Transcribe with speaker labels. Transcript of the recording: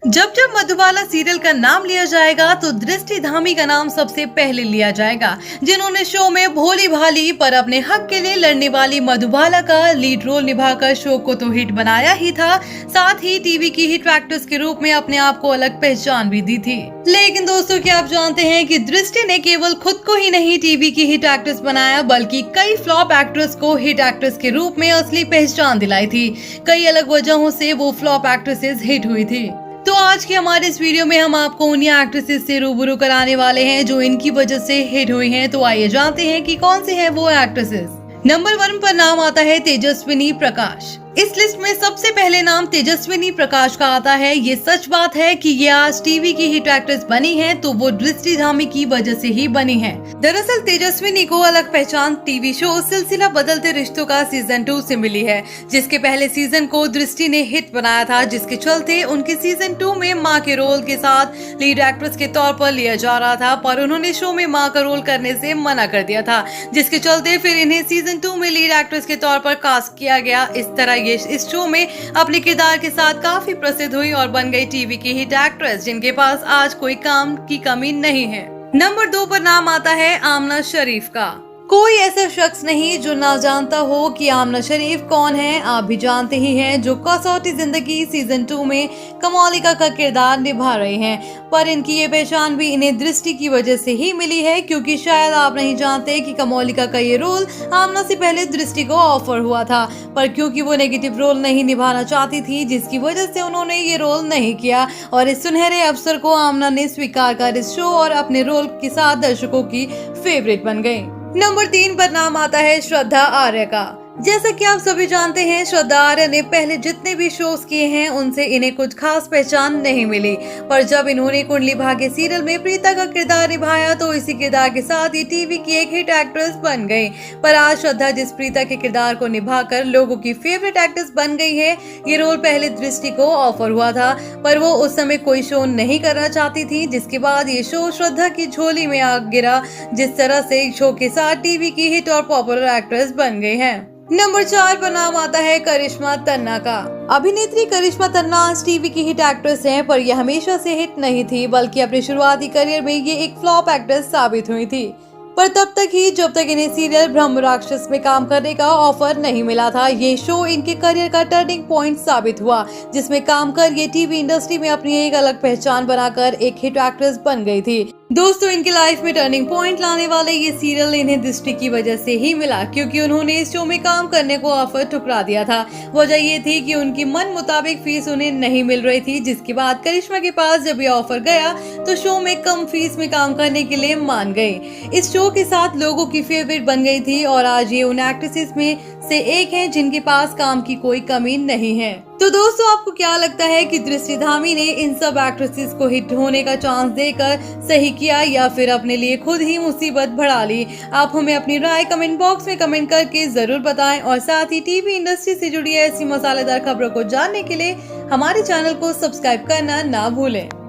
Speaker 1: जब जब मधुबाला सीरियल का नाम लिया जाएगा तो दृष्टि धामी का नाम सबसे पहले लिया जाएगा, जिन्होंने शो में भोली भाली पर अपने हक के लिए लड़ने वाली मधुबाला का लीड रोल निभाकर शो को तो हिट बनाया ही था, साथ ही टीवी की हिट एक्ट्रेस के रूप में अपने आप को अलग पहचान भी दी थी। लेकिन दोस्तों, क्या आप जानते हैं कि दृष्टि ने केवल खुद को ही नहीं टीवी की हिट एक्ट्रेस बनाया, बल्कि कई फ्लॉप एक्ट्रेस को हिट एक्ट्रेस के रूप में असली पहचान दिलाई थी। कई अलग वजहों से वो फ्लॉप एक्ट्रेसेस हिट हुई थी। तो आज की हमारे इस वीडियो में हम आपको उन्हीं एक्ट्रेसेस से रूबरू कराने वाले हैं जो इनकी वजह से हिट हुई हैं। तो आइए जानते हैं कि कौन सी है वो एक्ट्रेसेस। नंबर 1 पर नाम आता है तेजस्विनी प्रकाश। इस लिस्ट में सबसे पहले नाम तेजस्विनी प्रकाश का आता है। ये सच बात है कि ये आज टीवी की हिट एक्ट्रेस बनी है तो वो दृष्टि धामी की वजह से ही बनी है। दरअसल तेजस्विनी को अलग पहचान टीवी शो सिलसिला बदलते रिश्तों का सीजन 2 से मिली है, जिसके पहले सीजन को दृष्टि ने हिट बनाया था, जिसके चलते उनके सीजन 2 में माँ के रोल के साथ लीड एक्ट्रेस के तौर पर लिया जा रहा था, पर उन्होंने शो में माँ का रोल करने से मना कर दिया था, जिसके चलते फिर इन्हें सीजन 2 में लीड एक्ट्रेस के तौर पर कास्ट किया गया। इस तरह ये इस शो में अपने किरदार के साथ काफी प्रसिद्ध हुई और बन गई टीवी की हिट एक्ट्रेस, जिनके पास आज कोई काम की कमी नहीं है। नंबर 2 पर नाम आता है आमना शरीफ का। कोई ऐसा शख्स नहीं जो ना जानता हो कि आमना शरीफ कौन है। आप भी जानते ही हैं, जो कसौटी जिंदगी सीजन 2 में कमौलिका का किरदार निभा रहे हैं, पर इनकी ये पहचान भी इन्हें दृष्टि की वजह से ही मिली है, क्योंकि शायद आप नहीं जानते कि कमौलिका का ये रोल आमना से पहले दृष्टि को ऑफर हुआ था, पर क्योंकि वो नेगेटिव रोल नहीं निभाना चाहती थी, जिसकी वजह से उन्होंने ये रोल नहीं किया और इस सुनहरे अवसर को आमना ने स्वीकार कर इस शो और अपने रोल के साथ दर्शकों की फेवरेट बन गयी। नंबर 3 पर नाम आता है श्रद्धा आर्य का। जैसा कि आप सभी जानते हैं, श्रद्धा आर्य ने पहले जितने भी शोज किए हैं उनसे इन्हें कुछ खास पहचान नहीं मिली, पर जब इन्होंने कुंडली भाग्य सीरियल में प्रीता का किरदार निभाया तो इसी किरदार के साथ ये टीवी की एक हिट एक्ट्रेस बन गई। पर आज श्रद्धा जिस प्रीता के किरदार को निभाकर लोगों की फेवरेट एक्ट्रेस बन गई है, ये रोल पहले दृष्टि को ऑफर हुआ था, पर वो उस समय कोई शो नहीं करना चाहती थी, जिसके बाद ये शो श्रद्धा की झोली में आ गिरा, जिस तरह से शो के साथ टीवी की हिट और पॉपुलर एक्ट्रेस बन गई है। नंबर 4 पर नाम आता है करिश्मा तन्ना का। अभिनेत्री करिश्मा तन्ना आज टीवी की हिट एक्ट्रेस हैं, पर यह हमेशा से हिट नहीं थी, बल्कि अपने शुरुआती करियर में ये एक फ्लॉप एक्ट्रेस साबित हुई थी, पर तब तक ही जब तक इन्हें सीरियल ब्रह्म राक्षस में काम करने का ऑफर नहीं मिला था। ये शो इनके करियर का टर्निंग पॉइंट साबित हुआ, जिसमें काम कर ये टीवी इंडस्ट्री में अपनी एक अलग पहचान बनाकर एक हिट एक्ट्रेस बन गई थी। दोस्तों, इनकी लाइफ में टर्निंग पॉइंट लाने वाले ये सीरियल इन्हें दृष्टि की वजह से ही मिला, क्योंकि उन्होंने इस शो में काम करने को ऑफर ठुकरा दिया था। वजह ये थी कि उनकी मन मुताबिक फीस उन्हें नहीं मिल रही थी, जिसके बाद करिश्मा के पास जब ये ऑफर गया तो शो में कम फीस में काम करने के लिए मान गई। इस शो के साथ लोगों की फेवरेट बन गई थी और आज ये उन एक्ट्रेसेस में से एक हैं जिनके पास काम की कोई कमी नहीं है। तो दोस्तों, आपको क्या लगता है कि दृष्टि धामी ने इन सब एक्ट्रेसेस को हिट होने का चांस देकर सही किया या फिर अपने लिए खुद ही मुसीबत बढ़ा ली? आप हमें अपनी राय कमेंट बॉक्स में कमेंट करके जरूर बताएं और साथ ही टीवी इंडस्ट्री से जुड़ी ऐसी मसालेदार खबरों को जानने के लिए हमारे चैनल को सब्सक्राइब करना ना भूलें।